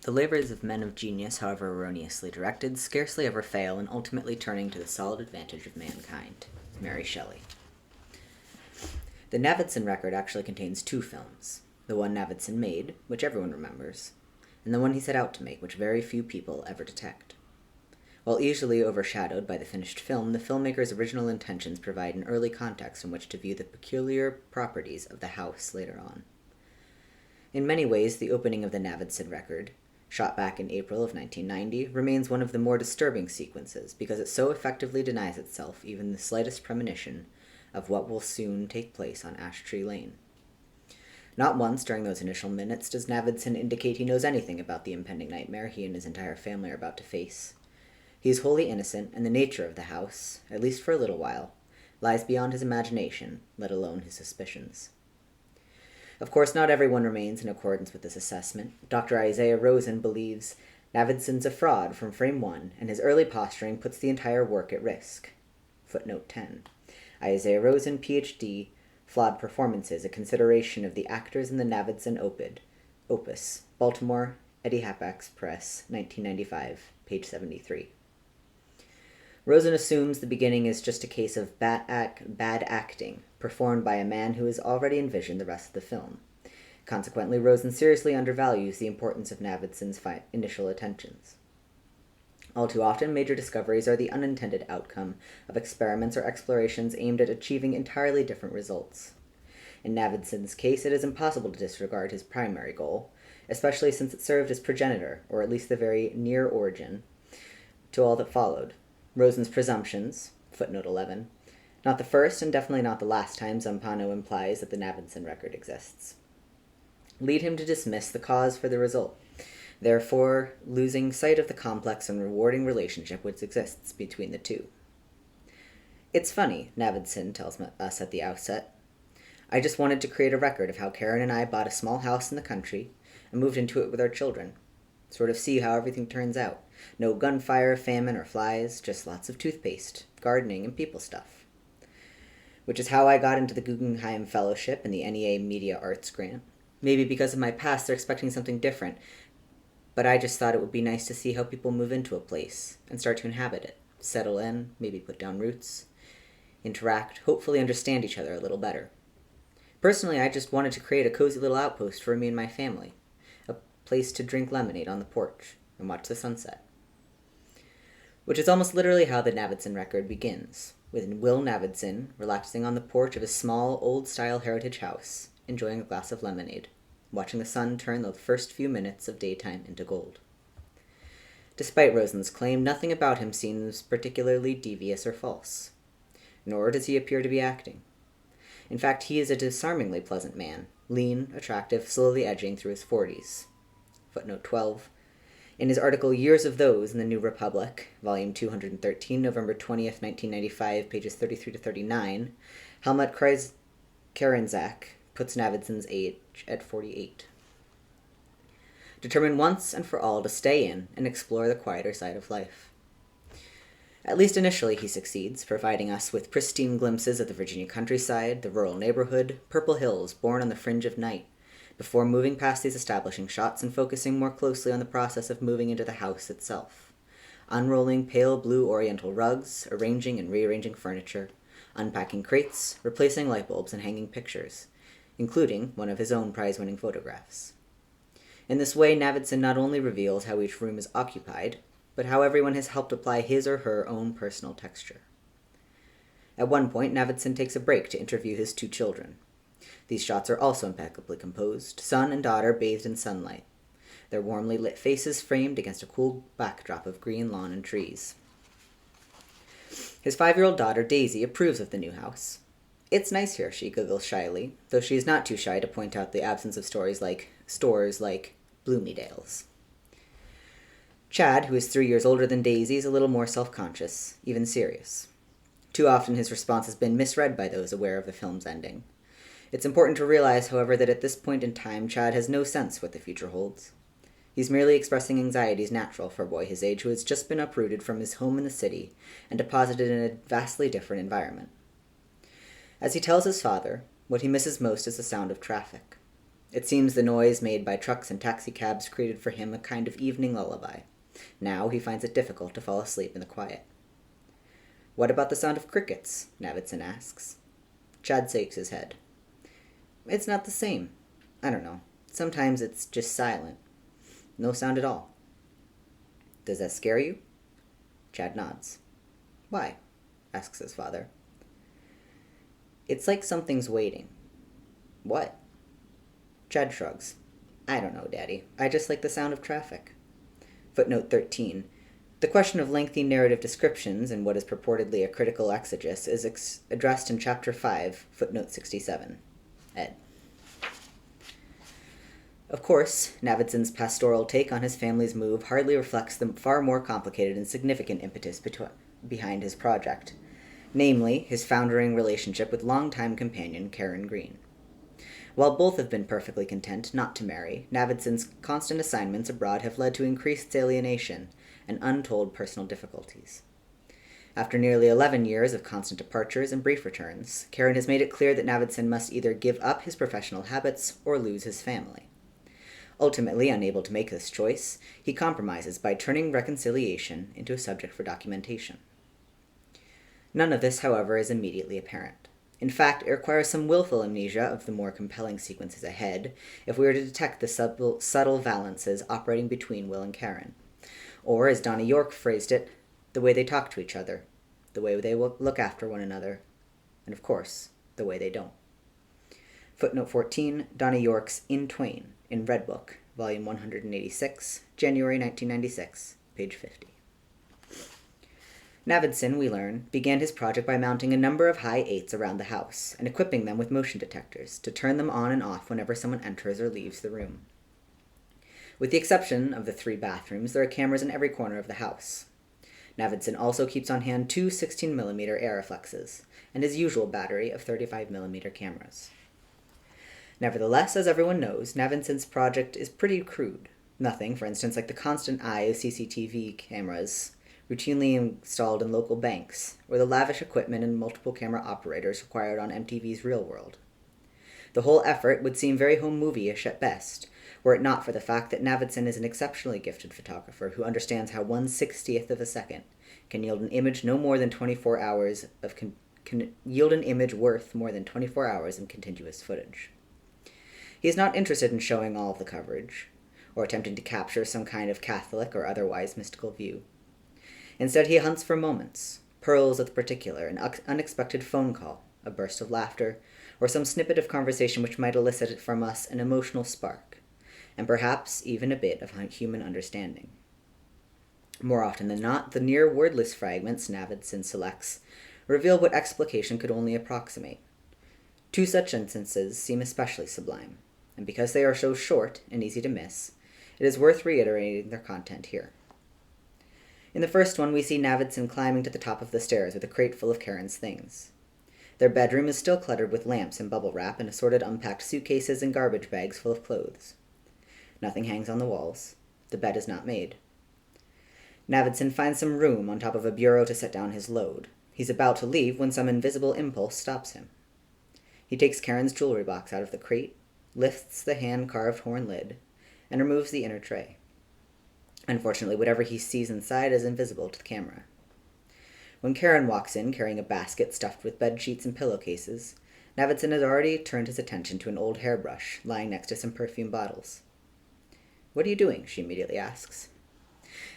The labors of men of genius, however erroneously directed, scarcely ever fail in ultimately turning to the solid advantage of mankind. Mary Shelley. The Navidson record actually contains two films. The one Navidson made, which everyone remembers, and the one he set out to make, which very few people ever detect. While easily overshadowed by the finished film, the filmmaker's original intentions provide an early context in which to view the peculiar properties of the house later on. In many ways, the opening of the Navidson record, shot back in April of 1990, remains one of the more disturbing sequences because it so effectively denies itself even the slightest premonition of what will soon take place on Ash Tree Lane. Not once during those initial minutes does Navidson indicate he knows anything about the impending nightmare he and his entire family are about to face. He is wholly innocent, and the nature of the house, at least for a little while, lies beyond his imagination, let alone his suspicions. Of course, not everyone remains in accordance with this assessment. Dr. Isaiah Rosen believes Navidson's a fraud from frame one, and his early posturing puts the entire work at risk. Footnote 10. Isaiah Rosen, Ph.D., Flawed Performances, a consideration of the actors in the Navidson Opus, Baltimore, Eddie Hapax Press, 1995, page 73. Rosen assumes the beginning is just a case of bad acting, performed by a man who has already envisioned the rest of the film. Consequently, Rosen seriously undervalues the importance of Navidson's initial attentions. All too often, major discoveries are the unintended outcome of experiments or explorations aimed at achieving entirely different results. In Navidson's case, it is impossible to disregard his primary goal, especially since it served as progenitor, or at least the very near origin, to all that followed. Rosen's presumptions, footnote 11, not the first and definitely not the last time Zampano implies that the Navidson record exists, lead him to dismiss the cause for the result, therefore losing sight of the complex and rewarding relationship which exists between the two. It's funny, Navidson tells us at the outset. I just wanted to create a record of how Karen and I bought a small house in the country and moved into it with our children. Sort of see how everything turns out. No gunfire, famine, or flies, just lots of toothpaste, gardening, and people stuff. Which is how I got into the Guggenheim Fellowship and the NEA Media Arts Grant. Maybe because of my past, they're expecting something different, but I just thought it would be nice to see how people move into a place and start to inhabit it, settle in, maybe put down roots, interact, hopefully understand each other a little better. Personally, I just wanted to create a cozy little outpost for me and my family, a place to drink lemonade on the porch and watch the sunset. Which is almost literally how the Navidson record begins, with Will Navidson relaxing on the porch of his small, old-style heritage house, enjoying a glass of lemonade, watching the sun turn the first few minutes of daytime into gold. Despite Rosen's claim, nothing about him seems particularly devious or false, nor does he appear to be acting. In fact, he is a disarmingly pleasant man, lean, attractive, slowly edging through his 40s. Footnote 12. In his article Years of Those in the New Republic, volume 213, November 20th, 1995, pages 33 to 39, Helmut Karenczak puts Navidson's age at 48. Determined once and for all to stay in and explore the quieter side of life. At least initially he succeeds, providing us with pristine glimpses of the Virginia countryside, the rural neighborhood, purple hills born on the fringe of night, before moving past these establishing shots and focusing more closely on the process of moving into the house itself. Unrolling pale blue oriental rugs, arranging and rearranging furniture, unpacking crates, replacing light bulbs, and hanging pictures, including one of his own prize-winning photographs. In this way, Navidson not only reveals how each room is occupied, but how everyone has helped apply his or her own personal texture. At one point, Navidson takes a break to interview his two children. These shots are also impeccably composed, son and daughter bathed in sunlight, their warmly lit faces framed against a cool backdrop of green lawn and trees. His 5-year-old daughter, Daisy, approves of the new house. It's nice here, she giggles shyly, though she is not too shy to point out the absence of stores like Bloomingdale's. Chad, who is 3 years older than Daisy, is a little more self-conscious, even serious. Too often his response has been misread by those aware of the film's ending. It's important to realize, however, that at this point in time, Chad has no sense what the future holds. He's merely expressing anxieties natural for a boy his age who has just been uprooted from his home in the city and deposited in a vastly different environment. As he tells his father, what he misses most is the sound of traffic. It seems the noise made by trucks and taxicabs created for him a kind of evening lullaby. Now he finds it difficult to fall asleep in the quiet. "What about the sound of crickets?" Navidson asks. Chad shakes his head. "It's not the same. I don't know. Sometimes it's just silent. No sound at all." "Does that scare you?" Chad nods. "Why?" asks his father. "It's like something's waiting." "What?" Chad shrugs. "I don't know, Daddy. I just like the sound of traffic." Footnote 13. The question of lengthy narrative descriptions in what is purportedly a critical exegesis is addressed in Chapter 5, footnote 67. Ed. Of course, Navidson's pastoral take on his family's move hardly reflects the far more complicated and significant impetus behind his project, namely, his foundering relationship with longtime companion Karen Green. While both have been perfectly content not to marry, Navidson's constant assignments abroad have led to increased alienation and untold personal difficulties. After nearly 11 years of constant departures and brief returns, Karen has made it clear that Navidson must either give up his professional habits or lose his family. Ultimately, unable to make this choice, he compromises by turning reconciliation into a subject for documentation. None of this, however, is immediately apparent. In fact, it requires some willful amnesia of the more compelling sequences ahead if we are to detect the subtle valences operating between Will and Karen. Or, as Donnie York phrased it, the way they talk to each other, the way they look after one another, and of course, the way they don't. Footnote 14, Donnie York's In Twain, in Red Book, volume 186, January 1996, page 50. Navidson, we learn, began his project by mounting a number of high 8s around the house and equipping them with motion detectors to turn them on and off whenever someone enters or leaves the room. With the exception of the 3 bathrooms, there are cameras in every corner of the house. Navidson also keeps on hand 2 16mm Arriflexes and his usual battery of 35mm cameras. Nevertheless, as everyone knows, Navidson's project is pretty crude. Nothing, for instance, like the constant eye of CCTV cameras routinely installed in local banks, or the lavish equipment and multiple camera operators required on MTV's Real World. The whole effort would seem very home movie-ish at best, were it not for the fact that Navidson is an exceptionally gifted photographer who understands how 1/60th of a second can yield an image no more than 24 hours of can yield an image worth more than 24 hours of continuous footage. He is not interested in showing all of the coverage, or attempting to capture some kind of Catholic or otherwise mystical view. Instead, he hunts for moments, pearls of the particular, an unexpected phone call, a burst of laughter, or some snippet of conversation which might elicit from us an emotional spark, and perhaps even a bit of human understanding. More often than not, the near wordless fragments Navidson selects reveal what explication could only approximate. 2 such instances seem especially sublime, and because they are so short and easy to miss, it is worth reiterating their content here. In the first one, we see Navidson climbing to the top of the stairs with a crate full of Karen's things. Their bedroom is still cluttered with lamps and bubble wrap and assorted unpacked suitcases and garbage bags full of clothes. Nothing hangs on the walls. The bed is not made. Navidson finds some room on top of a bureau to set down his load. He's about to leave when some invisible impulse stops him. He takes Karen's jewelry box out of the crate, lifts the hand-carved horn lid, and removes the inner tray. Unfortunately, whatever he sees inside is invisible to the camera. When Karen walks in carrying a basket stuffed with bed sheets and pillowcases, Navidson has already turned his attention to an old hairbrush lying next to some perfume bottles. "What are you doing?" she immediately asks.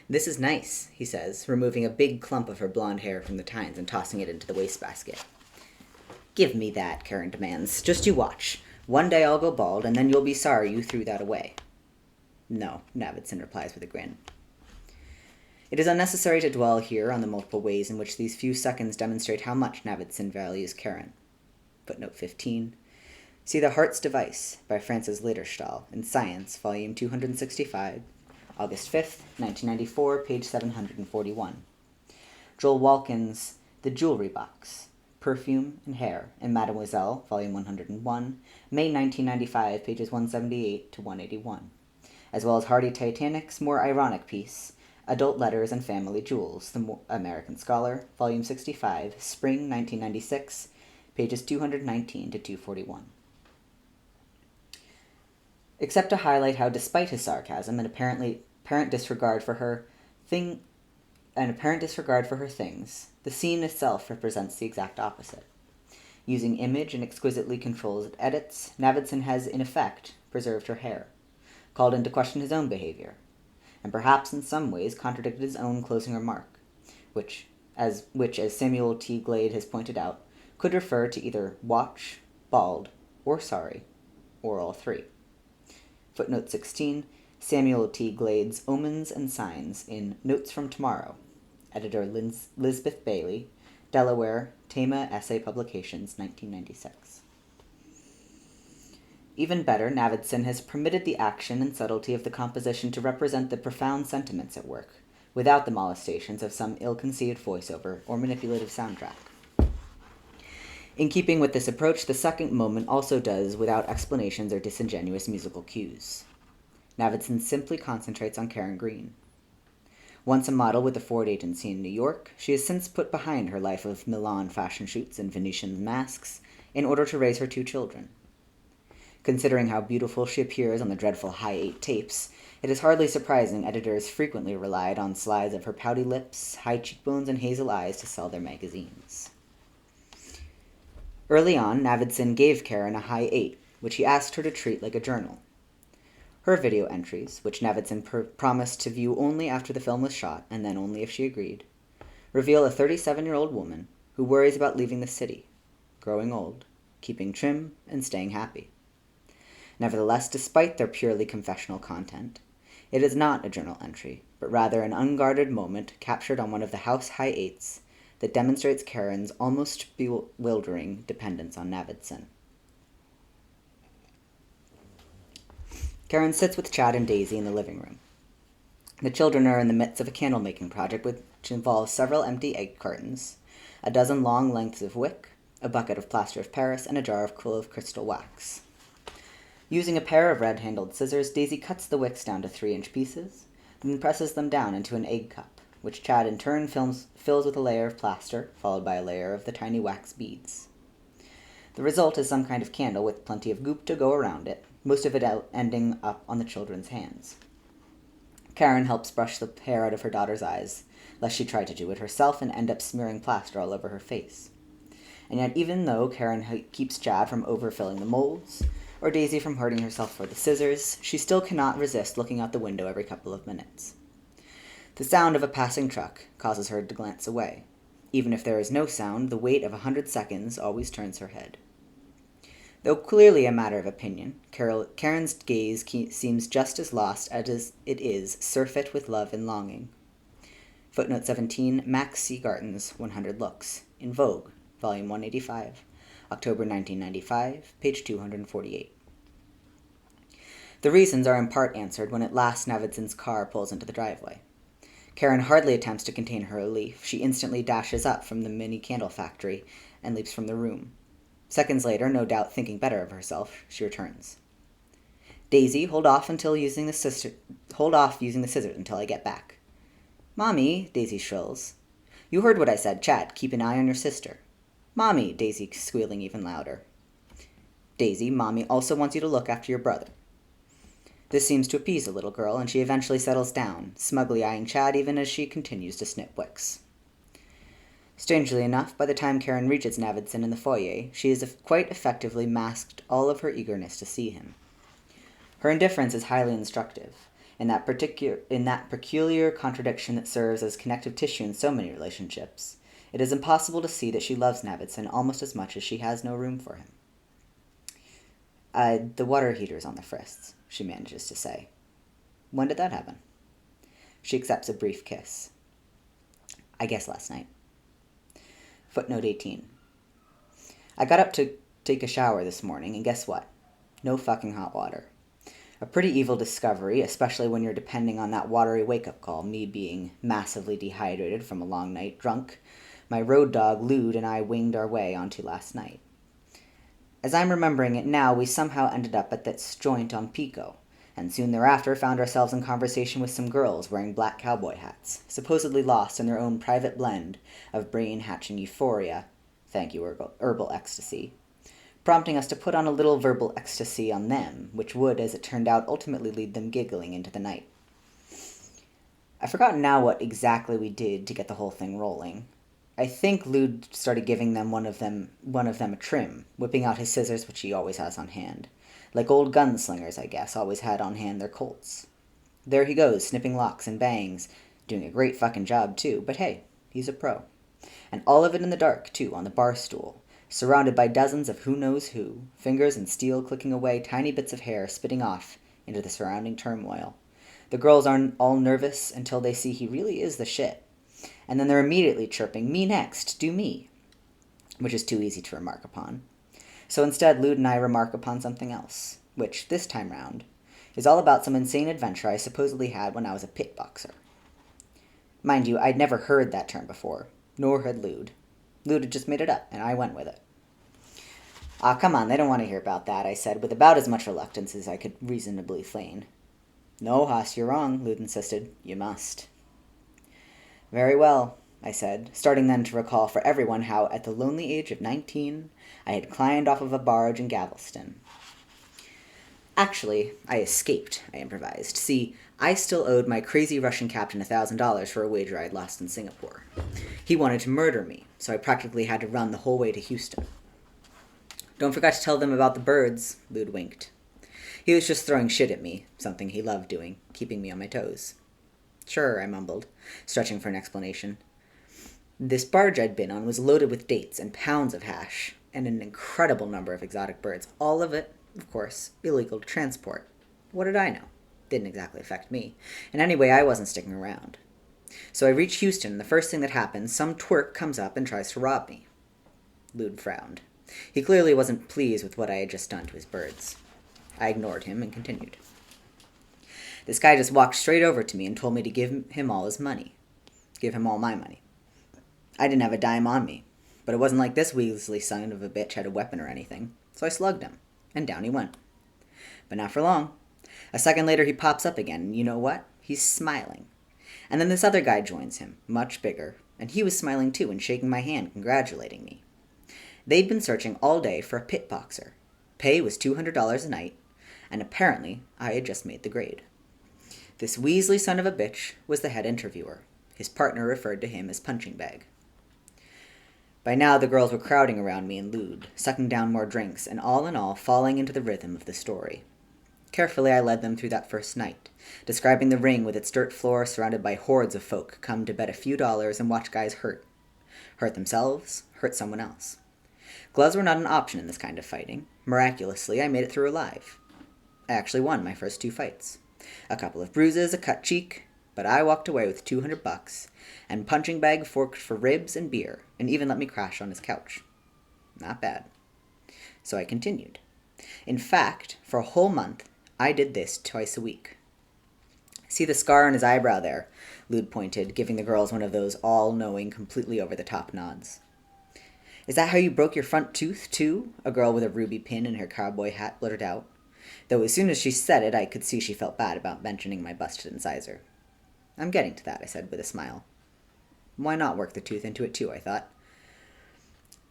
"This is nice," he says, removing a big clump of her blonde hair from the tines and tossing it into the wastebasket. "Give me that," Karen demands. "Just you watch. One day I'll go bald, and then you'll be sorry you threw that away." "No," Navidson replies with a grin. It is unnecessary to dwell here on the multiple ways in which these few seconds demonstrate how much Navidson values Karen. Footnote 15. See The Heart's Device by Frances Lederstahl in Science, volume 265, August 5th, 1994, page 741. Joel Walkin's The Jewelry Box, Perfume and Hair in Mademoiselle, volume 101, May 1995, pages 178 to 181. As well as Hardy Titanic's more ironic piece, Adult Letters and Family Jewels, The American Scholar, volume 65, spring 1996, pages 219 to 241. except to highlight how, despite his sarcasm and apparent disregard for her things, the scene itself represents the exact opposite. Using image and exquisitely controlled edits, Navidson has, in effect, preserved her hair, called into question his own behavior, and perhaps in some ways contradicted his own closing remark, which, as Samuel T. Glade has pointed out, could refer to either watch, bald, or sorry, or all three. Footnote 16, Samuel T. Glade's Omens and Signs in Notes from Tomorrow, editor Lisbeth Bailey, Delaware, Tama Essay Publications, 1996. Even better, Navidson has permitted the action and subtlety of the composition to represent the profound sentiments at work, without the molestations of some ill-conceived voiceover or manipulative soundtrack. In keeping with this approach, the second moment also does without explanations or disingenuous musical cues. Navidson simply concentrates on Karen Green. Once a model with a Ford agency in New York, she has since put behind her life of Milan fashion shoots and Venetian masks in order to raise her 2 children. Considering how beautiful she appears on the dreadful Hi-8 tapes, it is hardly surprising editors frequently relied on slides of her pouty lips, high cheekbones, and hazel eyes to sell their magazines. Early on, Navidson gave Karen a Hi-8, which he asked her to treat like a journal. Her video entries, which Navidson promised to view only after the film was shot, and then only if she agreed, reveal a 37-year-old woman who worries about leaving the city, growing old, keeping trim, and staying happy. Nevertheless, despite their purely confessional content, it is not a journal entry, but rather an unguarded moment captured on one of the house Hi-8s that demonstrates Karen's almost bewildering dependence on Navidson. Karen sits with Chad and Daisy in the living room. The children are in the midst of a candle-making project which involves several empty egg cartons, a dozen long lengths of wick, a bucket of plaster of Paris, and a jar full of crystal wax. Using a pair of red-handled scissors, Daisy cuts the wicks down to 3-inch pieces, then presses them down into an egg cup, which Chad in turn fills with a layer of plaster, followed by a layer of the tiny wax beads. The result is some kind of candle with plenty of goop to go around it, most of it ending up on the children's hands. Karen helps brush the hair out of her daughter's eyes, lest she try to do it herself and end up smearing plaster all over her face. And yet, even though Karen keeps Chad from overfilling the molds, or Daisy from hurting herself for the scissors, she still cannot resist looking out the window every couple of minutes. The sound of a passing truck causes her to glance away. Even if there is no sound, the weight of 100 seconds always turns her head. Though clearly a matter of opinion, Karen's gaze seems just as lost as it is surfeit with love and longing. Footnote 17, Max C. Garton's 100 Looks, in Vogue, Volume 185, October 1995, page 248. The reasons are in part answered when at last Navidson's car pulls into the driveway. Karen hardly attempts to contain her relief. She instantly dashes up from the mini candle factory and leaps from the room. Seconds later, no doubt thinking better of herself, she returns. Daisy, hold off using the scissors until I get back. Mommy, Daisy shrills. You heard what I said, Chad. Keep an eye on your sister. Mommy, Daisy squealing even louder. Daisy, Mommy also wants you to look after your brother. This seems to appease the little girl, and she eventually settles down, smugly eyeing Chad even as she continues to snip wicks. Strangely enough, by the time Karen reaches Navidson in the foyer, she has quite effectively masked all of her eagerness to see him. Her indifference is highly instructive, in that peculiar contradiction that serves as connective tissue in so many relationships. It is impossible to see that she loves Navidson almost as much as she has no room for him. The water heater's on the frists, she manages to say. When did that happen? She accepts a brief kiss. I guess last night. Footnote 18. I got up to take a shower this morning, and guess what? No fucking hot water. A pretty evil discovery, especially when you're depending on that watery wake-up call, me being massively dehydrated from a long night drunk, my road dog Lude and I winged our way onto last night. As I'm remembering it now, we somehow ended up at that joint on Pico, and soon thereafter found ourselves in conversation with some girls wearing black cowboy hats, supposedly lost in their own private blend of brain-hatching euphoria, thank you, herbal ecstasy, prompting us to put on a little verbal ecstasy on them, which would, as it turned out, ultimately lead them giggling into the night. I've forgotten now what exactly we did to get the whole thing rolling. I think Lude started giving one of them a trim, whipping out his scissors, which he always has on hand. Like old gunslingers, I guess, always had on hand their Colts. There he goes, snipping locks and bangs, doing a great fucking job, too, but hey, he's a pro. And all of it in the dark, too, on the bar stool, surrounded by dozens of who knows who, fingers and steel clicking away tiny bits of hair spitting off into the surrounding turmoil. The girls aren't all nervous until they see he really is the shit. And then they're immediately chirping, "Me next, do me," which is too easy to remark upon. So instead, Lude and I remark upon something else, which, this time round, is all about some insane adventure I supposedly had when I was a pit boxer. Mind you, I'd never heard that term before, nor had Lude. Lude had just made it up, and I went with it. "Ah, come on, they don't want to hear about that," I said, with about as much reluctance as I could reasonably feign. "No, Haas, you're wrong," Lude insisted. "You must." "Very well," I said, starting then to recall for everyone how, at the lonely age of 19, I had climbed off of a barge in Galveston. "Actually, I escaped," I improvised. "See, I still owed my crazy Russian captain $1,000 for a wager I'd lost in Singapore. He wanted to murder me, so I practically had to run the whole way to Houston." "Don't forget to tell them about the birds," Lude winked. He was just throwing shit at me, something he loved doing, keeping me on my toes. "Sure," I mumbled, stretching for an explanation. This barge I'd been on was loaded with dates and pounds of hash, and an incredible number of exotic birds, all of it, of course, illegal to transport. What did I know? Didn't exactly affect me. And anyway, I wasn't sticking around. So I reached Houston, and the first thing that happens, some twerp comes up and tries to rob me. Lude frowned. He clearly wasn't pleased with what I had just done to his birds. I ignored him and continued. "This guy just walked straight over to me and told me to give him all his money. Give him all my money. I didn't have a dime on me, but it wasn't like this Weasley son of a bitch had a weapon or anything, so I slugged him, and down he went. But not for long. A second later he pops up again, and you know what? He's smiling. And then this other guy joins him, much bigger, and he was smiling too and shaking my hand, congratulating me. They'd been searching all day for a pit boxer. Pay was $200 a night, and apparently I had just made the grade. This Weasley son of a bitch was the head interviewer. His partner referred to him as Punching Bag. By now the girls were crowding around me and Lude, sucking down more drinks, and all in all falling into the rhythm of the story. Carefully I led them through that first night, describing the ring with its dirt floor surrounded by hordes of folk come to bet a few dollars and watch guys hurt. Hurt themselves, hurt someone else. Gloves were not an option in this kind of fighting. Miraculously, I made it through alive. I actually won my first 2 fights. A couple of bruises, a cut cheek, but I walked away with $200, and Punching Bag forked for ribs and beer, and even let me crash on his couch. Not bad. So I continued. In fact, for a whole month, I did this twice a week. "See the scar on his eyebrow there?" Lude pointed, giving the girls one of those all-knowing, completely over-the-top nods. "Is that how you broke your front tooth, too?" a girl with a ruby pin in her cowboy hat blurted out, though as soon as she said it, I could see she felt bad about mentioning my busted incisor. "I'm getting to that," I said with a smile. Why not work the tooth into it, too, I thought.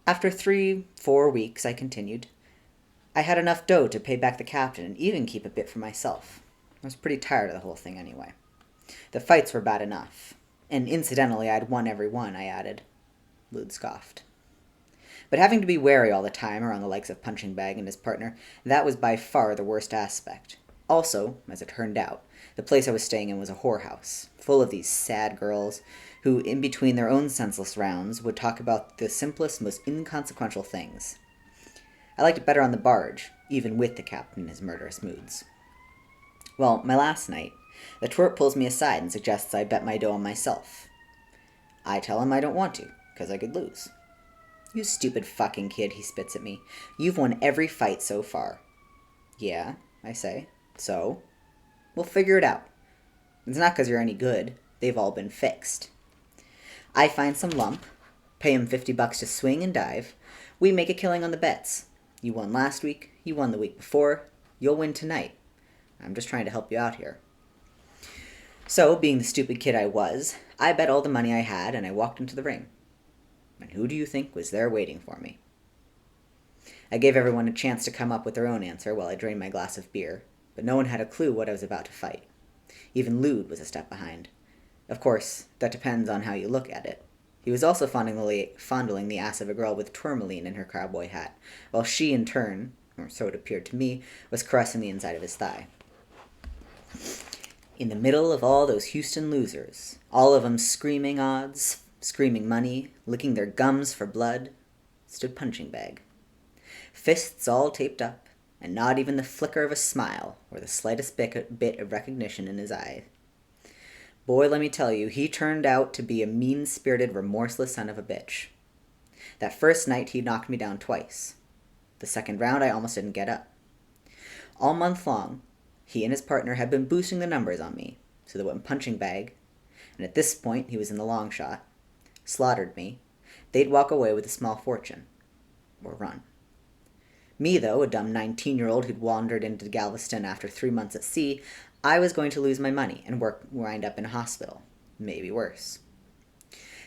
After 3-4 weeks, I continued, I had enough dough to pay back the captain and even keep a bit for myself. I was pretty tired of the whole thing anyway. The fights were bad enough. And incidentally, I'd won every one, I added. Lude scoffed. But having to be wary all the time around the likes of Punching Bag and his partner, that was by far the worst aspect. Also, as it turned out, the place I was staying in was a whorehouse, full of these sad girls who, in between their own senseless rounds, would talk about the simplest, most inconsequential things. I liked it better on the barge, even with the captain in his murderous moods. Well, my last night, the twerp pulls me aside and suggests I bet my dough on myself. I tell him I don't want to, because I could lose. "You stupid fucking kid," he spits at me. "You've won every fight so far." "Yeah," I say. "So?" "We'll figure it out. It's not because you're any good. They've all been fixed." I find some lump, pay him $50 to swing and dive. We make a killing on the bets. You won last week. You won the week before. You'll win tonight. I'm just trying to help you out here. So, being the stupid kid I was, I bet all the money I had and I walked into the ring. And who do you think was there waiting for me? I gave everyone a chance to come up with their own answer while I drained my glass of beer, but no one had a clue what I was about to fight. Even Lude was a step behind. Of course, that depends on how you look at it. He was also fondling the ass of a girl with tourmaline in her cowboy hat, while she, in turn, or so it appeared to me, was caressing the inside of his thigh. In the middle of all those Houston losers, all of 'em screaming odds, screaming money, licking their gums for blood, stood Punching Bag. Fists all taped up, and not even the flicker of a smile or the slightest bit of recognition in his eye. Boy, let me tell you, he turned out to be a mean-spirited, remorseless son of a bitch. That first night, he knocked me down twice. The second round, I almost didn't get up. All month long, he and his partner had been boosting the numbers on me, so that when Punching Bag, and at this point he was in the long shot, slaughtered me, they'd walk away with a small fortune. Or run. Me, though, a dumb 19-year-old who'd wandered into Galveston after 3 months at sea, I was going to lose my money and wind up in a hospital. Maybe worse.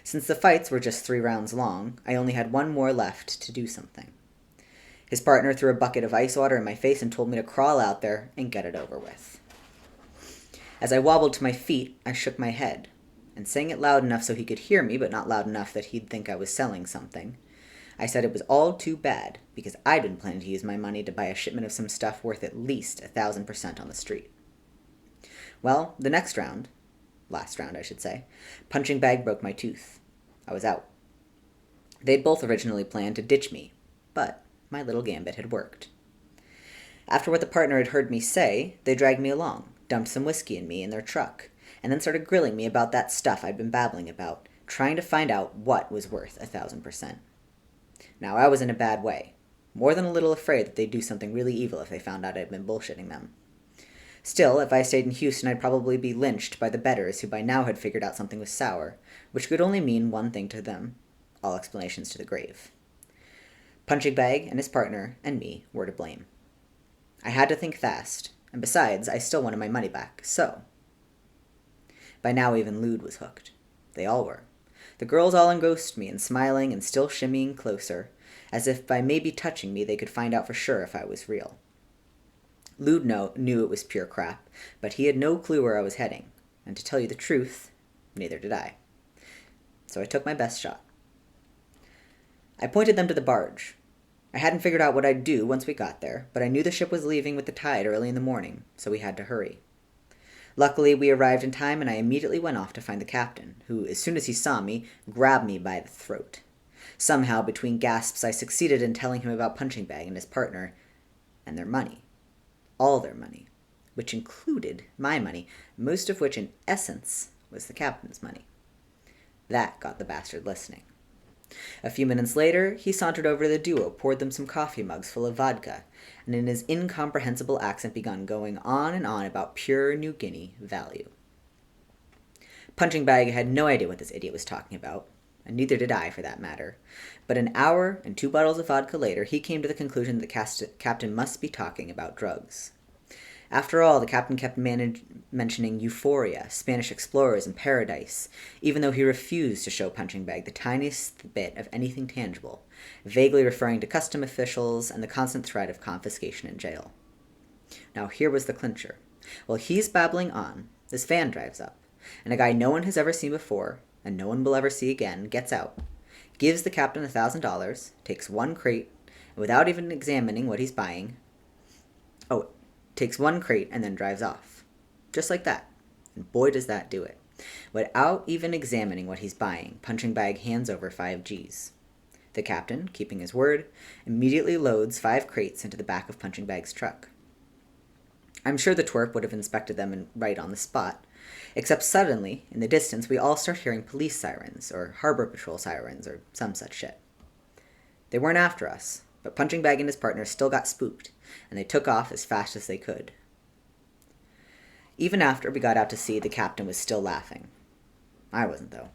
Since the fights were just 3 rounds long, I only had one more left to do something. His partner threw a bucket of ice water in my face and told me to crawl out there and get it over with. As I wobbled to my feet, I shook my head, and saying it loud enough so he could hear me, but not loud enough that he'd think I was selling something, I said it was all too bad, because I'd been planning to use my money to buy a shipment of some stuff worth at least 1,000% on the street. Well, the next round, last round I should say, Punching Bag broke my tooth. I was out. They'd both originally planned to ditch me, but my little gambit had worked. After what the partner had heard me say, they dragged me along, dumped some whiskey in me in their truck, and then started grilling me about that stuff I'd been babbling about, trying to find out what was worth 1,000%. Now, I was in a bad way, more than a little afraid that they'd do something really evil if they found out I'd been bullshitting them. Still, if I stayed in Houston, I'd probably be lynched by the betters who by now had figured out something was sour, which could only mean one thing to them: all explanations to the grave. Punching Bag and his partner and me were to blame. I had to think fast, and besides, I still wanted my money back, so... By now even Lude was hooked. They all were. The girls all engrossed me and smiling and still shimmying closer, as if by maybe touching me they could find out for sure if I was real. Lude knew it was pure crap, but he had no clue where I was heading, and to tell you the truth, neither did I. So I took my best shot. I pointed them to the barge. I hadn't figured out what I'd do once we got there, but I knew the ship was leaving with the tide early in the morning, so we had to hurry. Luckily, we arrived in time, and I immediately went off to find the captain, who, as soon as he saw me, grabbed me by the throat. Somehow, between gasps, I succeeded in telling him about Punching Bag and his partner, and their money. All their money, which included my money, most of which, in essence, was the captain's money. That got the bastard listening. A few minutes later, he sauntered over to the duo, poured them some coffee mugs full of vodka, and in his incomprehensible accent begun going on and on about pure New Guinea value. Punching Bag had no idea what this idiot was talking about, and neither did I, for that matter. But an hour and 2 bottles of vodka later, he came to the conclusion that the captain must be talking about drugs. After all, the captain kept mentioning Euphoria, Spanish explorers, and paradise, even though he refused to show Punching Bag the tiniest bit of anything tangible, vaguely referring to custom officials and the constant threat of confiscation and jail. Now here was the clincher. While he's babbling on, this van drives up, and a guy no one has ever seen before, and no one will ever see again, gets out, gives the captain $1,000, takes 1 crate, and without even examining what he's buying, takes 1 crate and then drives off. Just like that. And boy does that do it. Without even examining what he's buying, Punching Bag hands over 5 Gs. The captain, keeping his word, immediately loads 5 crates into the back of Punching Bag's truck. I'm sure the twerp would have inspected them right on the spot, except suddenly, in the distance, we all start hearing police sirens, or harbor patrol sirens, or some such shit. They weren't after us, but Punching Bag and his partner still got spooked, and they took off as fast as they could. Even after we got out to sea, the captain was still laughing. I wasn't, though.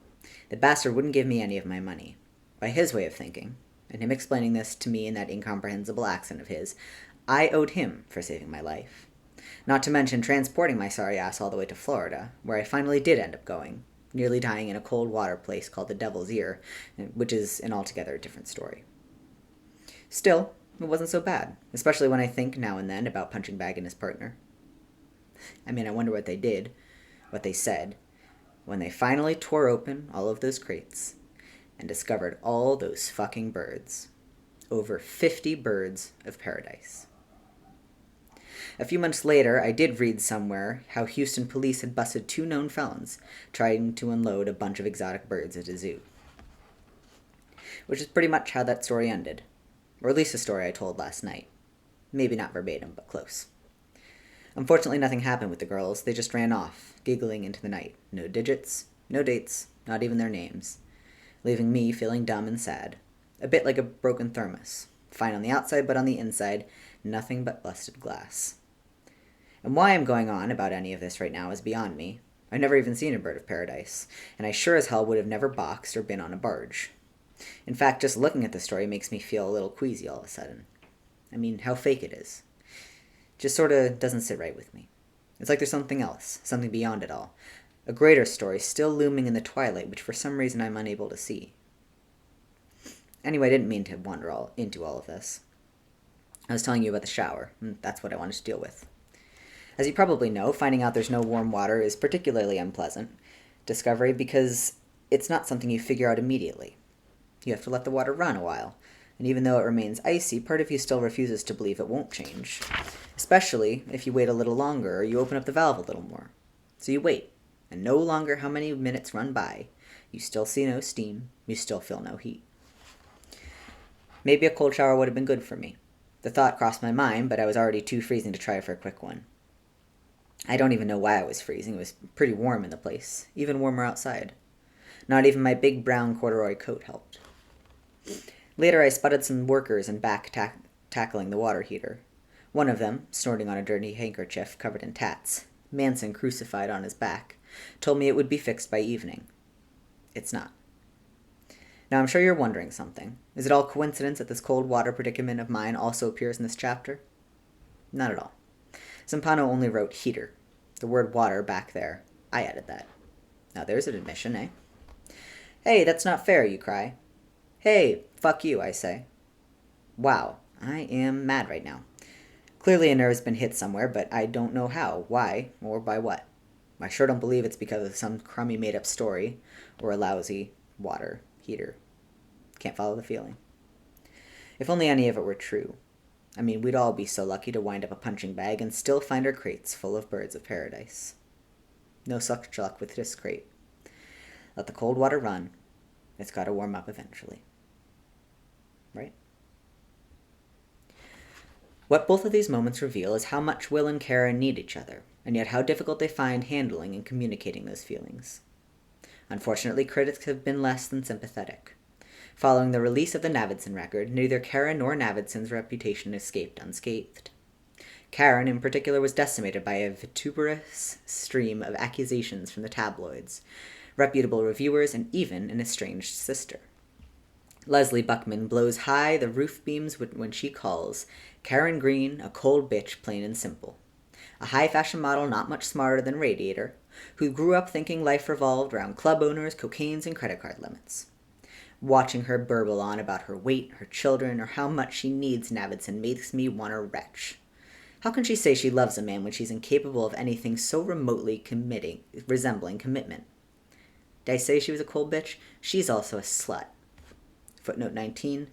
The bastard wouldn't give me any of my money. By his way of thinking, and him explaining this to me in that incomprehensible accent of his, I owed him for saving my life. Not to mention transporting my sorry ass all the way to Florida, where I finally did end up going, nearly dying in a cold water place called the Devil's Ear, which is an altogether different story. Still, It wasn't so bad, especially when I think now and then about Punching Bag and his partner. I mean, I wonder what they did, what they said, when they finally tore open all of those crates and discovered all those fucking birds. Over 50 birds of paradise. A few months later, I did read somewhere how Houston police had busted 2 known felons trying to unload a bunch of exotic birds at a zoo. Which is pretty much how that story ended. Or at least the story I told last night. Maybe not verbatim, but close. Unfortunately, nothing happened with the girls. They just ran off, giggling into the night. No digits, no dates, not even their names. Leaving me feeling dumb and sad. A bit like a broken thermos. Fine on the outside, but on the inside, nothing but busted glass. And why I'm going on about any of this right now is beyond me. I've never even seen a bird of paradise, and I sure as hell would have never boxed or been on a barge. In fact, just looking at the story makes me feel a little queasy all of a sudden. I mean, how fake it is. Just sorta doesn't sit right with me. It's like there's something else, something beyond it all. A greater story still looming in the twilight, which for some reason I'm unable to see. Anyway, I didn't mean to wander into all of this. I was telling you about the shower, and that's what I wanted to deal with. As you probably know, finding out there's no warm water is particularly unpleasant discovery because it's not something you figure out immediately. You have to let the water run a while, and even though it remains icy, part of you still refuses to believe it won't change, especially if you wait a little longer or you open up the valve a little more. So you wait, and no longer how many minutes run by, you still see no steam, you still feel no heat. Maybe a cold shower would have been good for me. The thought crossed my mind, but I was already too freezing to try for a quick one. I don't even know why I was freezing. It was pretty warm in the place, even warmer outside. Not even my big brown corduroy coat helped. Later, I spotted some workers in back tackling the water heater. One of them, snorting on a dirty handkerchief covered in tats, Manson crucified on his back, told me it would be fixed by evening. It's not. Now, I'm sure you're wondering something. Is it all coincidence that this cold water predicament of mine also appears in this chapter? Not at all. Zampano only wrote heater. The word water back there. I added that. Now there's an admission, eh? Hey, that's not fair, you cry. Hey, fuck you, I say. Wow, I am mad right now. Clearly a nerve's been hit somewhere, but I don't know how, why, or by what. I sure don't believe it's because of some crummy made-up story or a lousy water heater. Can't follow the feeling. If only any of it were true. I mean, we'd all be so lucky to wind up a punching bag and still find our crates full of birds of paradise. No such luck with this crate. Let the cold water run. It's got to warm up eventually. Right? What both of these moments reveal is how much Will and Karen need each other, and yet how difficult they find handling and communicating those feelings. Unfortunately, critics have been less than sympathetic. Following the release of the Navidson record, neither Karen nor Navidson's reputation escaped unscathed. Karen, in particular, was decimated by a vituperous stream of accusations from the tabloids, reputable reviewers, and even an estranged sister. Leslie Buckman blows high the roof beams when she calls Karen Green a cold bitch, plain and simple. A high-fashion model not much smarter than Radiator, who grew up thinking life revolved around club owners, cocaines, and credit card limits. Watching her burble on about her weight, her children, or how much she needs Navidson makes me want to retch. How can she say she loves a man when she's incapable of anything so remotely resembling commitment? Did I say she was a cold bitch? She's also a slut. Footnote 19.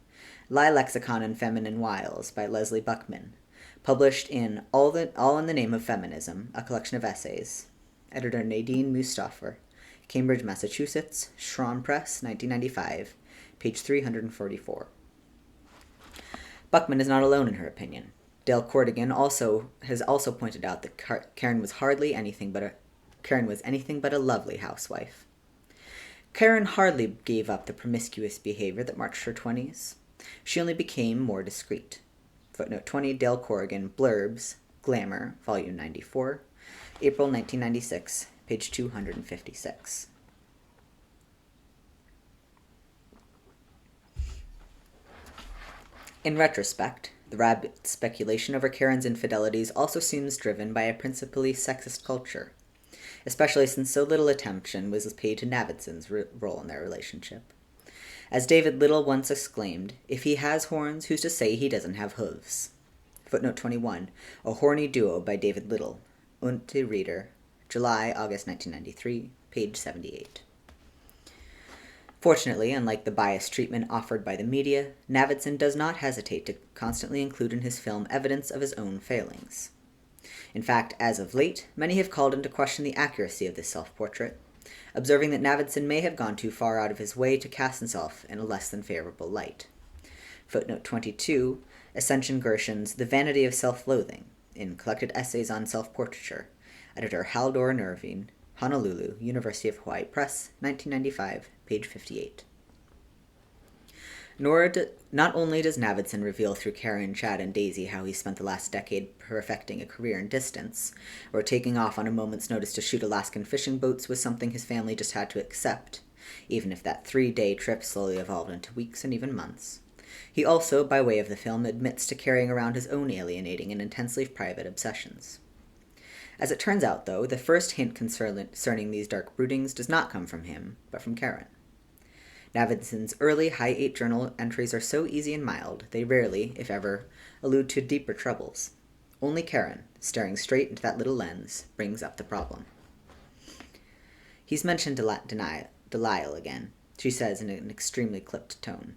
Lie Lexicon and Feminine Wiles by Leslie Buckman. Published in All in the Name of Feminism, a collection of essays. Editor Nadine Mustafer. Cambridge, Massachusetts. Schramm Press, 1995. Page 344. Buckman is not alone in her opinion. Dale Corrigan has also pointed out that Karen was anything but a lovely housewife. Karen hardly gave up the promiscuous behavior that marked her 20s. She only became more discreet. Footnote 20, Dale Corrigan, Blurbs, Glamour, Volume 94, April 1996, page 256. In retrospect, the rabid speculation over Karen's infidelities also seems driven by a principally sexist culture, especially since so little attention was paid to Navidson's role in their relationship. As David Little once exclaimed, "If he has horns, who's to say he doesn't have hooves?" Footnote 21. A Horny Duo by David Little. Unte Reader. July-August 1993, page 78. Fortunately, unlike the biased treatment offered by the media, Navidson does not hesitate to constantly include in his film evidence of his own failings. In fact, as of late, many have called into question the accuracy of this self-portrait, observing that Navidson may have gone too far out of his way to cast himself in a less than favorable light. Footnote 22, Ascension Gerson's The Vanity of Self-Loathing, in Collected Essays on Self-Portraiture, editor Haldor Nervine, Honolulu, University of Hawaii Press, 1995, page 58. Not only does Navidson reveal through Karen, Chad, and Daisy how he spent the last decade perfecting a career in distance, or taking off on a moment's notice to shoot Alaskan fishing boats was something his family just had to accept, even if that 3-day trip slowly evolved into weeks and even months. He also, by way of the film, admits to carrying around his own alienating and intensely private obsessions. As it turns out, though, the first hint concerning these dark broodings does not come from him, but from Karen. Navidson's early High 8 journal entries are so easy and mild, they rarely, if ever, allude to deeper troubles. Only Karen, staring straight into that little lens, brings up the problem. He's mentioned Delisle again, she says in an extremely clipped tone.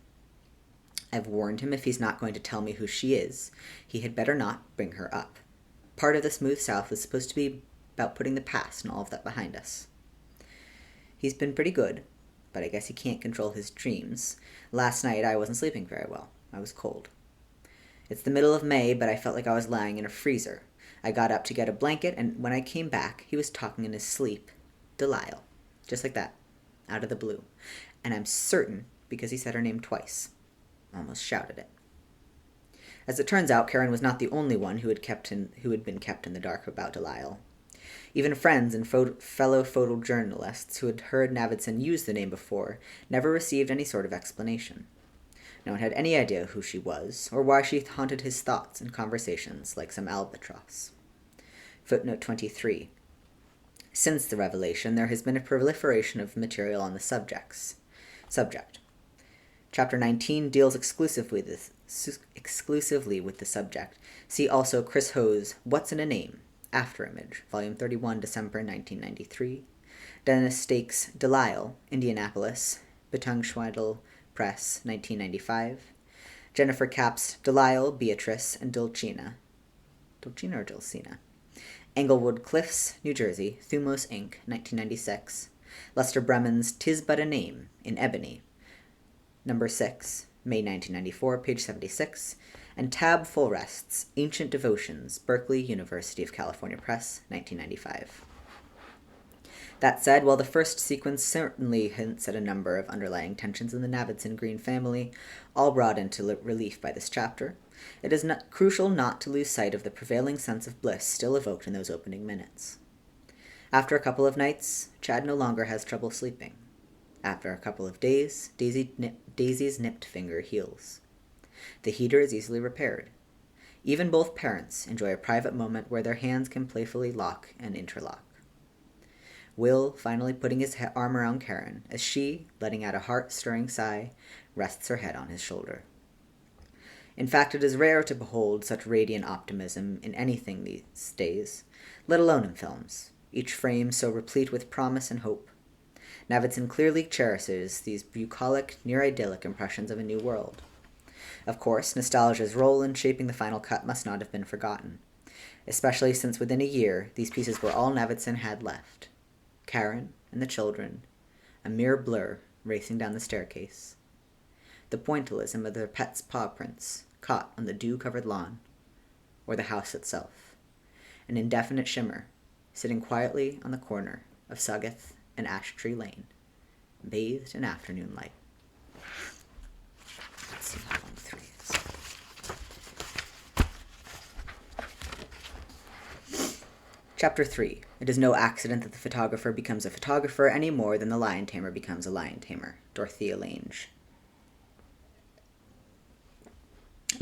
I've warned him if he's not going to tell me who she is, he had better not bring her up. Part of the Smooth South is supposed to be about putting the past and all of that behind us. He's been pretty good, but I guess he can't control his dreams. Last night I wasn't sleeping very well. I was cold. It's the middle of May, but I felt like I was lying in a freezer. I got up to get a blanket, and when I came back, he was talking in his sleep. Delisle. Just like that. Out of the blue. And I'm certain because he said her name twice. Almost shouted it. As it turns out, Karen was not the only one who had been kept in the dark about Delisle. Even friends and fellow photojournalists who had heard Navidson use the name before never received any sort of explanation. No one had any idea who she was, or why she haunted his thoughts and conversations like some albatross. Footnote 23. Since the revelation, there has been a proliferation of material on the subject. Chapter 19 deals exclusively with the subject. See also Chris Ho's What's in a Name? Afterimage, Volume 31, December 1993. Dennis Stake's Delisle, Indianapolis, Betonschweitel Press, 1995. Jennifer Capps' Delisle, Beatrice, and Dulcina. Dulcina or Dulcina? Englewood Cliffs, New Jersey, Thumos, Inc., 1996. Lester Bremen's 'Tis But a Name, in Ebony, Number 6, May 1994, page 76, and Tab Fulrest's Ancient Devotions, Berkeley, University of California Press, 1995. That said, while the first sequence certainly hints at a number of underlying tensions in the Navidson Green family, all brought into relief by this chapter, it is crucial not to lose sight of the prevailing sense of bliss still evoked in those opening minutes. After a couple of nights, Chad no longer has trouble sleeping. After a couple of days, Daisy's nipped finger heals. The heater is easily repaired. Even both parents enjoy a private moment where their hands can playfully lock and interlock. Will finally putting his arm around Karen as she, letting out a heart-stirring sigh, rests her head on his shoulder. In fact, it is rare to behold such radiant optimism in anything these days, let alone in films, each frame so replete with promise and hope. Navidson clearly cherishes these bucolic, near-idyllic impressions of a new world. Of course, nostalgia's role in shaping the final cut must not have been forgotten, especially since within a year these pieces were all Navidson had left. Karen and the children, a mere blur racing down the staircase. The pointillism of their pets' paw prints caught on the dew-covered lawn, or the house itself, an indefinite shimmer sitting quietly on the corner of Saugeth and Ash Tree Lane, bathed in afternoon light. Let's see how long 3 is. Chapter 3. It is no accident that the photographer becomes a photographer any more than the lion tamer becomes a lion tamer. Dorothea Lange.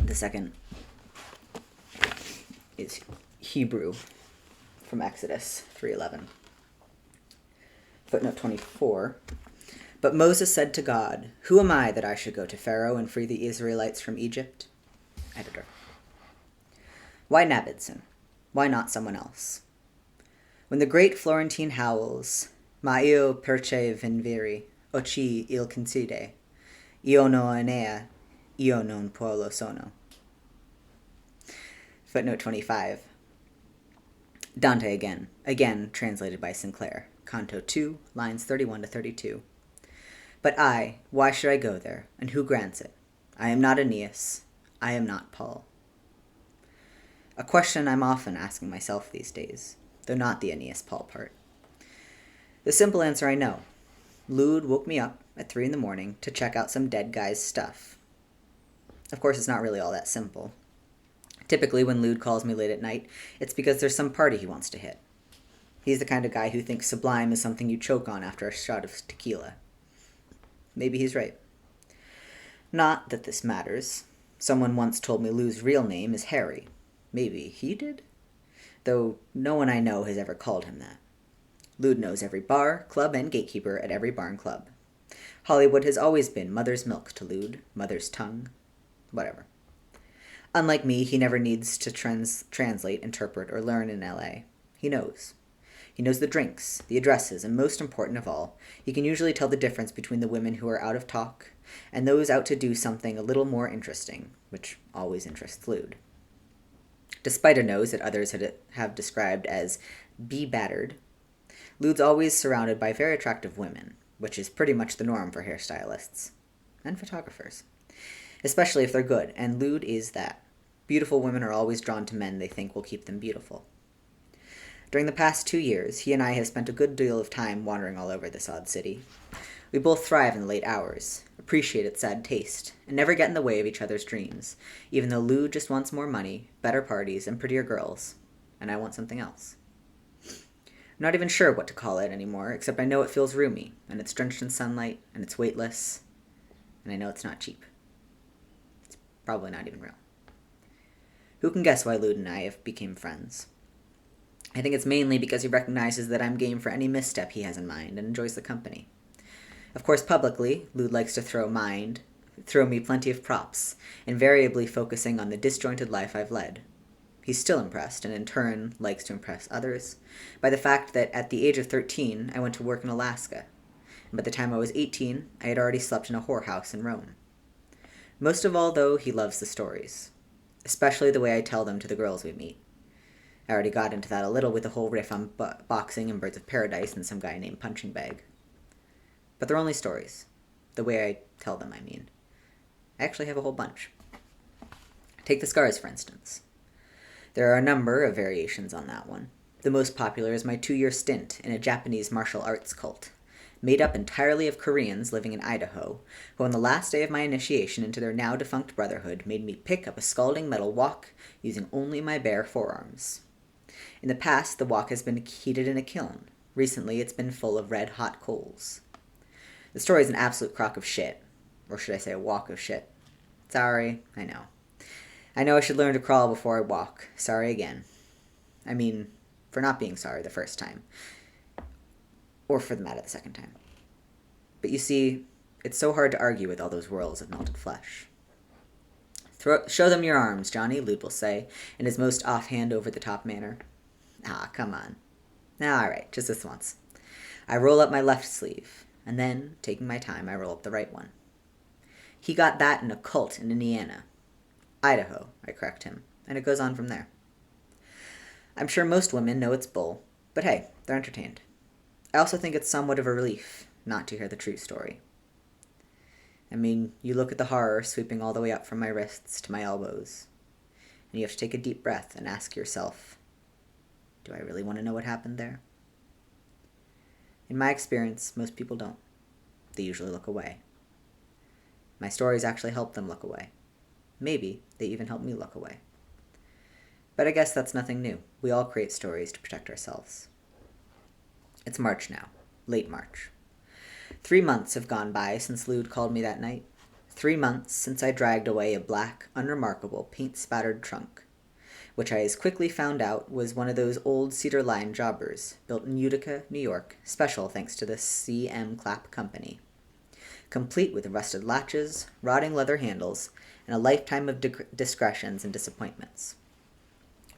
The second is Hebrew from Exodus 3:11. Footnote 24. But Moses said to God, "Who am I that I should go to Pharaoh and free the Israelites from Egypt?" Editor. Why Navidson? Why not someone else? When the great Florentine howls, "Ma io perche venviri, occhi il concide, io no enea, io non puolo sono." Footnote 25. Dante again translated by Sinclair. Canto 2, lines 31 to 32. But I, why should I go there, and who grants it? I am not Aeneas, I am not Paul. A question I'm often asking myself these days, though not the Aeneas Paul part. The simple answer I know. Lude woke me up at 3 in the morning to check out some dead guy's stuff. Of course, it's not really all that simple. Typically, when Lude calls me late at night, it's because there's some party he wants to hit. He's the kind of guy who thinks Sublime is something you choke on after a shot of tequila. Maybe he's right. Not that this matters. Someone once told me Lude's real name is Harry. Maybe he did? Though no one I know has ever called him that. Lude knows every bar, club, and gatekeeper at every bar and club. Hollywood has always been mother's milk to Lude, mother's tongue, whatever. Unlike me, he never needs to translate, interpret, or learn in L.A. He knows. He knows the drinks, the addresses, and most important of all, he can usually tell the difference between the women who are out of talk and those out to do something a little more interesting, which always interests Lude. Despite a nose that others have described as bee-battered, Lude's always surrounded by very attractive women, which is pretty much the norm for hairstylists and photographers, especially if they're good, and Lude is that. Beautiful women are always drawn to men they think will keep them beautiful. During the past 2 years, he and I have spent a good deal of time wandering all over this odd city. We both thrive in the late hours, appreciate its sad taste, and never get in the way of each other's dreams, even though Lude just wants more money, better parties, and prettier girls, and I want something else. I'm not even sure what to call it anymore, except I know it feels roomy, and it's drenched in sunlight, and it's weightless, and I know it's not cheap. It's probably not even real. Who can guess why Lude and I have become friends? I think it's mainly because he recognizes that I'm game for any misstep he has in mind and enjoys the company. Of course, publicly, Lude likes to throw me plenty of props, invariably focusing on the disjointed life I've led. He's still impressed, and in turn likes to impress others, by the fact that at the age of 13, I went to work in Alaska, and by the time I was 18, I had already slept in a whorehouse in Rome. Most of all, though, he loves the stories, especially the way I tell them to the girls we meet. I already got into that a little with the whole riff on boxing and Birds of Paradise and some guy named Punching Bag. But they're only stories. The way I tell them, I mean. I actually have a whole bunch. Take the scars, for instance. There are a number of variations on that one. The most popular is my 2-year stint in a Japanese martial arts cult, made up entirely of Koreans living in Idaho, who on the last day of my initiation into their now-defunct brotherhood made me pick up a scalding metal wok using only my bare forearms. In the past, the wok has been heated in a kiln. Recently, it's been full of red-hot coals. The story is an absolute crock of shit. Or should I say a walk of shit? Sorry, I know. I know I should learn to crawl before I walk. Sorry again. I mean, for not being sorry the first time. Or for the matter the second time. But you see, it's so hard to argue with all those whirls of melted flesh. Show them your arms, Johnny, Lude will say, in his most offhand, over-the-top manner. Ah, come on. All right, just this once. I roll up my left sleeve, and then, taking my time, I roll up the right one. He got that in a cult in Indiana. Idaho, I correct him, and it goes on from there. I'm sure most women know it's bull, but hey, they're entertained. I also think it's somewhat of a relief not to hear the true story. I mean, you look at the horror sweeping all the way up from my wrists to my elbows, and you have to take a deep breath and ask yourself, do I really want to know what happened there? In my experience, most people don't. They usually look away. My stories actually help them look away. Maybe they even help me look away. But I guess that's nothing new. We all create stories to protect ourselves. It's March now, late March. 3 months have gone by since Lude called me that night. 3 months since I dragged away a black, unremarkable, paint-spattered trunk, which I as quickly found out was one of those old Cedar Line jobbers, built in Utica, New York, special thanks to the C.M. Clapp Company. complete with rusted latches, rotting leather handles, and a lifetime of discretions and disappointments.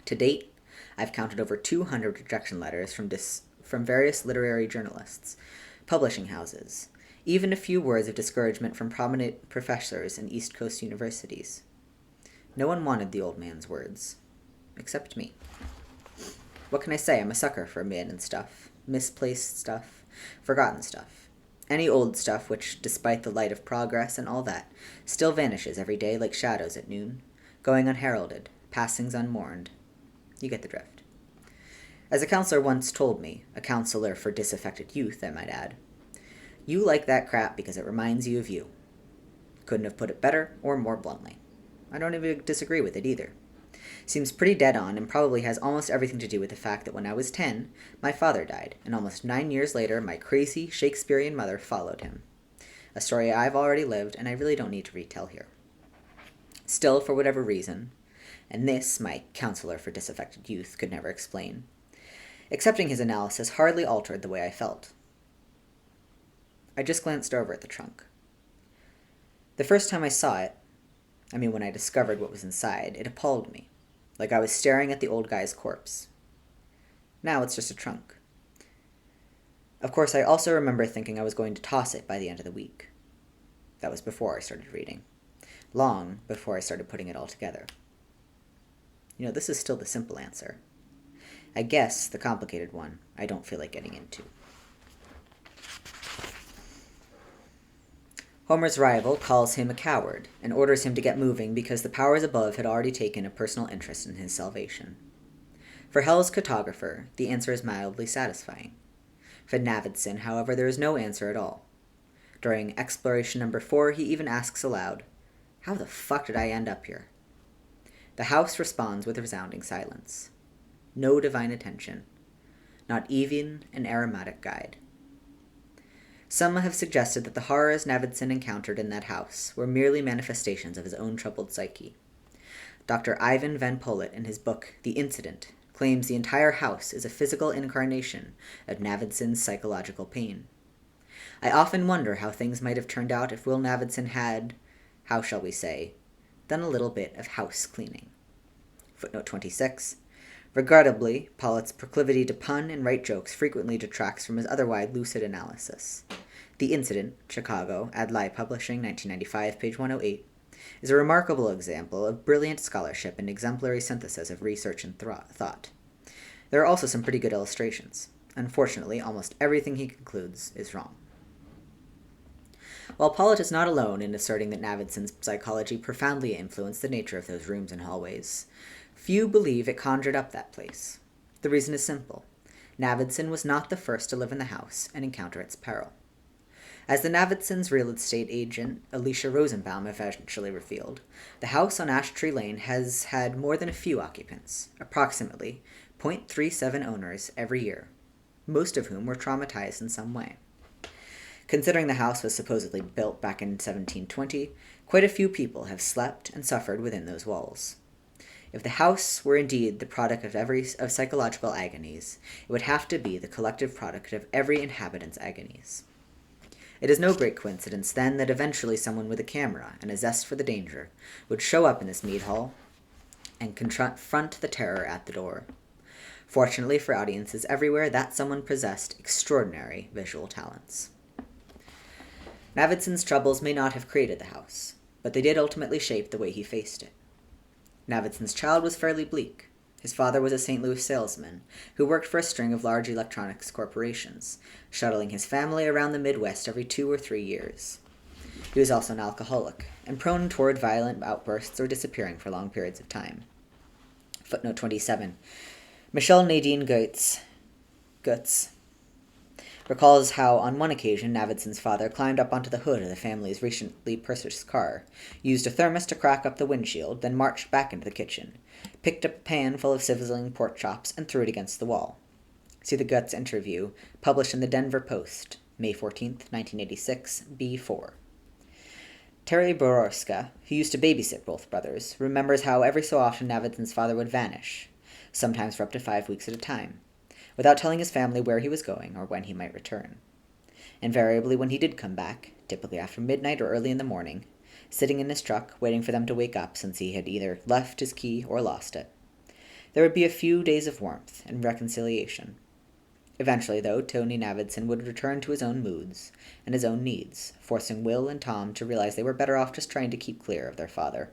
To date, I've counted over 200 rejection letters from various literary journalists, publishing houses, even a few words of discouragement from prominent professors in East Coast universities. No one wanted the old man's words, except me. What can I say? I'm a sucker for abandoned stuff, misplaced stuff, forgotten stuff. Any old stuff which, despite the light of progress and all that, still vanishes every day like shadows at noon, going unheralded, passings unmourned. You get the drift. As a counselor once told me, a counselor for disaffected youth, I might add, you like that crap because it reminds you of you. Couldn't have put it better or more bluntly. I don't even disagree with it either. Seems pretty dead on and probably has almost everything to do with the fact that when I was 10, my father died, and almost 9 years later, my crazy Shakespearean mother followed him. A story I've already lived, and I really don't need to retell here. Still, for whatever reason, and this my counselor for disaffected youth could never explain, accepting his analysis hardly altered the way I felt. I just glanced over at the trunk. The first time I saw it, when I discovered what was inside, it appalled me, like I was staring at the old guy's corpse. Now it's just a trunk. Of course, I also remember thinking I was going to toss it by the end of the week. That was before I started reading. Long before I started putting it all together. This is still the simple answer. I guess the complicated one I don't feel like getting into. Homer's rival calls him a coward and orders him to get moving because the powers above had already taken a personal interest in his salvation. For Hell's cartographer, the answer is mildly satisfying. For Navidson, however, there is no answer at all. During exploration number 4, he even asks aloud, "How the fuck did I end up here?" The house responds with resounding silence. No divine attention. Not even an aromatic guide. Some have suggested that the horrors Navidson encountered in that house were merely manifestations of his own troubled psyche. Dr. Ivan Van Polet, in his book The Incident, claims the entire house is a physical incarnation of Navidson's psychological pain. I often wonder how things might have turned out if Will Navidson had, how shall we say, done a little bit of house cleaning. Footnote 26. Regrettably, Pollett's proclivity to pun and write jokes frequently detracts from his otherwise lucid analysis. The Incident, Chicago, Adlai Publishing, 1995, page 108, is a remarkable example of brilliant scholarship and exemplary synthesis of research and thought. There are also some pretty good illustrations. Unfortunately, almost everything he concludes is wrong. While Pollett is not alone in asserting that Navidson's psychology profoundly influenced the nature of those rooms and hallways, few believe it conjured up that place. The reason is simple. Navidson was not the first to live in the house and encounter its peril. As the Navidsons' real estate agent, Alicia Rosenbaum, eventually revealed, the house on Ash Tree Lane has had more than a few occupants, approximately 0.37 owners every year, most of whom were traumatized in some way. Considering the house was supposedly built back in 1720, quite a few people have slept and suffered within those walls. If the house were indeed the product of psychological agonies, it would have to be the collective product of every inhabitant's agonies. It is no great coincidence, then, that eventually someone with a camera and a zest for the danger would show up in this mead hall and confront the terror at the door. Fortunately for audiences everywhere, that someone possessed extraordinary visual talents. Navidson's troubles may not have created the house, but they did ultimately shape the way he faced it. Navidson's child was fairly bleak. His father was a St. Louis salesman who worked for a string of large electronics corporations, shuttling his family around the Midwest every 2 or 3 years. He was also an alcoholic, and prone toward violent outbursts or disappearing for long periods of time. Footnote 27. Michelle Nadine Goetz recalls how, on one occasion, Navidson's father climbed up onto the hood of the family's recently purchased car, used a thermos to crack up the windshield, then marched back into the kitchen, picked up a pan full of sizzling pork chops, and threw it against the wall. See the Guts interview, published in the Denver Post, May 14, 1986, B4. Terry Borowska, who used to babysit both brothers, remembers how every so often Navidson's father would vanish, sometimes for up to 5 weeks at a time, without telling his family where he was going or when he might return. Invariably, when he did come back, typically after midnight or early in the morning, sitting in his truck, waiting for them to wake up since he had either left his key or lost it, there would be a few days of warmth and reconciliation. Eventually, though, Tony Navidson would return to his own moods and his own needs, forcing Will and Tom to realize they were better off just trying to keep clear of their father.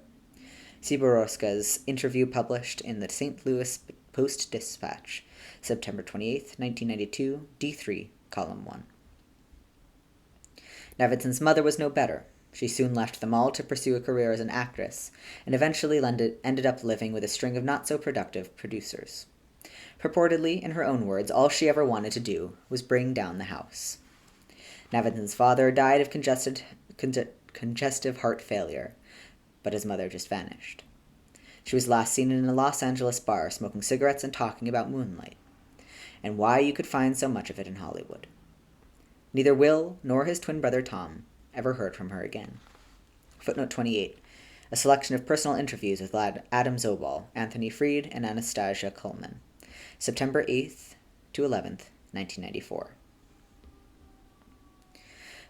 Sieborowska's interview published in the St. Louis Post-Dispatch, September 28, 1992, D3, Column 1. Navidson's mother was no better. She soon left them all to pursue a career as an actress, and eventually ended up living with a string of not-so-productive producers. Purportedly, in her own words, all she ever wanted to do was bring down the house. Navidson's father died of congestive heart failure, but his mother just vanished. She was last seen in a Los Angeles bar smoking cigarettes and talking about moonlight, and why you could find so much of it in Hollywood. Neither Will nor his twin brother Tom ever heard from her again. Footnote 28. A selection of personal interviews with Adam Zobel, Anthony Freed, and Anastasia Kuhlman. September 8th to 11th, 1994.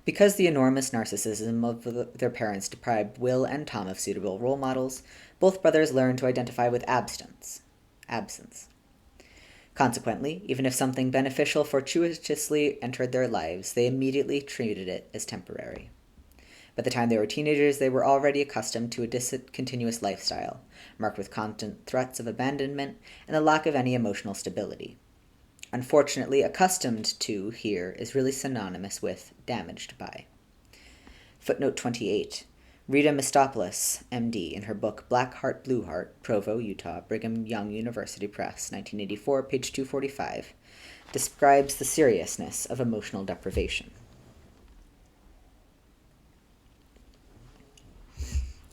Because the enormous narcissism of their parents deprived Will and Tom of suitable role models, both brothers learned to identify with absence. Consequently, even if something beneficial fortuitously entered their lives, they immediately treated it as temporary. By the time they were teenagers, they were already accustomed to a discontinuous lifestyle, marked with constant threats of abandonment and the lack of any emotional stability. Unfortunately, accustomed to here is really synonymous with damaged by. Footnote 28. Rita Mistopoulos, M.D., in her book Black Heart, Blue Heart, Provo, Utah, Brigham Young University Press, 1984, page 245, describes the seriousness of emotional deprivation.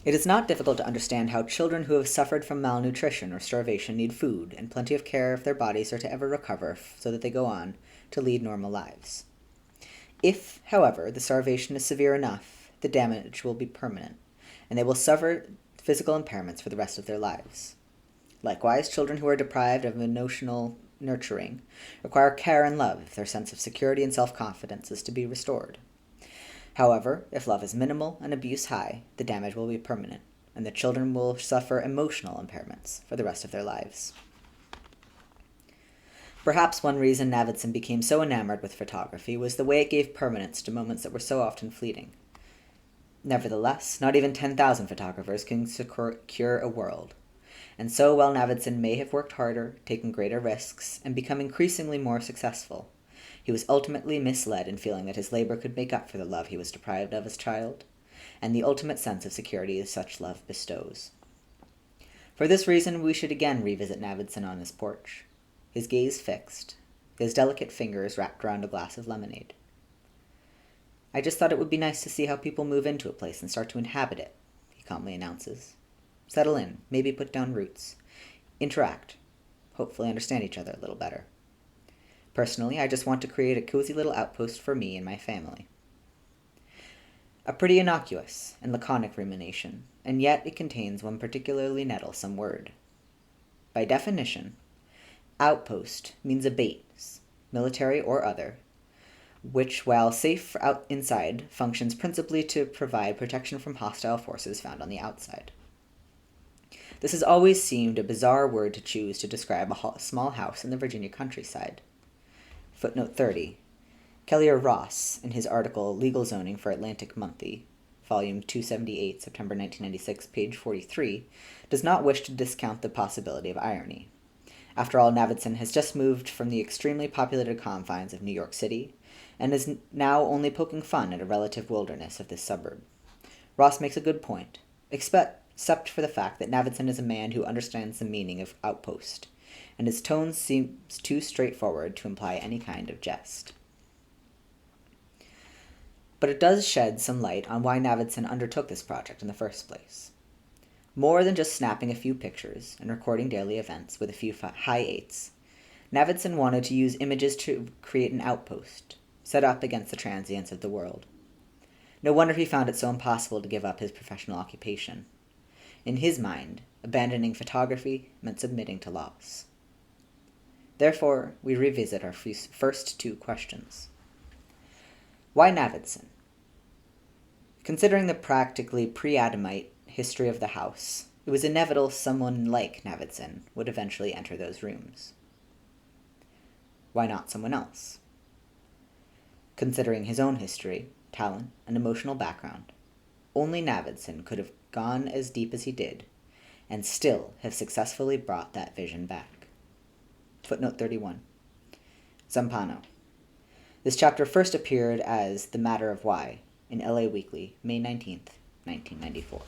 It is not difficult to understand how children who have suffered from malnutrition or starvation need food and plenty of care if their bodies are to ever recover so that they go on to lead normal lives. If, however, the starvation is severe enough, the damage will be permanent, and they will suffer physical impairments for the rest of their lives. Likewise, children who are deprived of emotional nurturing require care and love if their sense of security and self-confidence is to be restored. However, if love is minimal and abuse high, the damage will be permanent, and the children will suffer emotional impairments for the rest of their lives. Perhaps one reason Navidson became so enamored with photography was the way it gave permanence to moments that were so often fleeting. Nevertheless, not even 10,000 photographers can secure a world, and so while Navidson may have worked harder, taken greater risks, and become increasingly more successful, he was ultimately misled in feeling that his labor could make up for the love he was deprived of as a child, and the ultimate sense of security that such love bestows. For this reason, we should again revisit Navidson on his porch, his gaze fixed, his delicate fingers wrapped around a glass of lemonade. "I just thought it would be nice to see how people move into a place and start to inhabit it," he calmly announces. "Settle in, maybe put down roots. Interact. Hopefully understand each other a little better. Personally, I just want to create a cozy little outpost for me and my family." A pretty innocuous and laconic rumination, and yet it contains one particularly nettlesome word. By definition, outpost means a base, military or other, which, while safe inside, functions principally to provide protection from hostile forces found on the outside. This has always seemed a bizarre word to choose to describe a small house in the Virginia countryside. Footnote 30. Kellier Ross, in his article Legal Zoning for Atlantic Monthly, volume 278, September 1996, page 43, does not wish to discount the possibility of irony. After all, Navidson has just moved from the extremely populated confines of New York City, and is now only poking fun at a relative wilderness of this suburb. Ross makes a good point, except for the fact that Navidson is a man who understands the meaning of outpost, and his tone seems too straightforward to imply any kind of jest. But it does shed some light on why Navidson undertook this project in the first place. More than just snapping a few pictures and recording daily events with a few high eights, Navidson wanted to use images to create an outpost, set up against the transience of the world. No wonder he found it so impossible to give up his professional occupation. In his mind, abandoning photography meant submitting to loss. Therefore, we revisit our first two questions. Why Navidson? Considering the practically pre-Adamite history of the house, it was inevitable someone like Navidson would eventually enter those rooms. Why not someone else? Considering his own history, talent, and emotional background, only Navidson could have gone as deep as he did, and still have successfully brought that vision back. Footnote 31. Zampano. This chapter first appeared as The Matter of Why in LA Weekly, May 19th, 1994.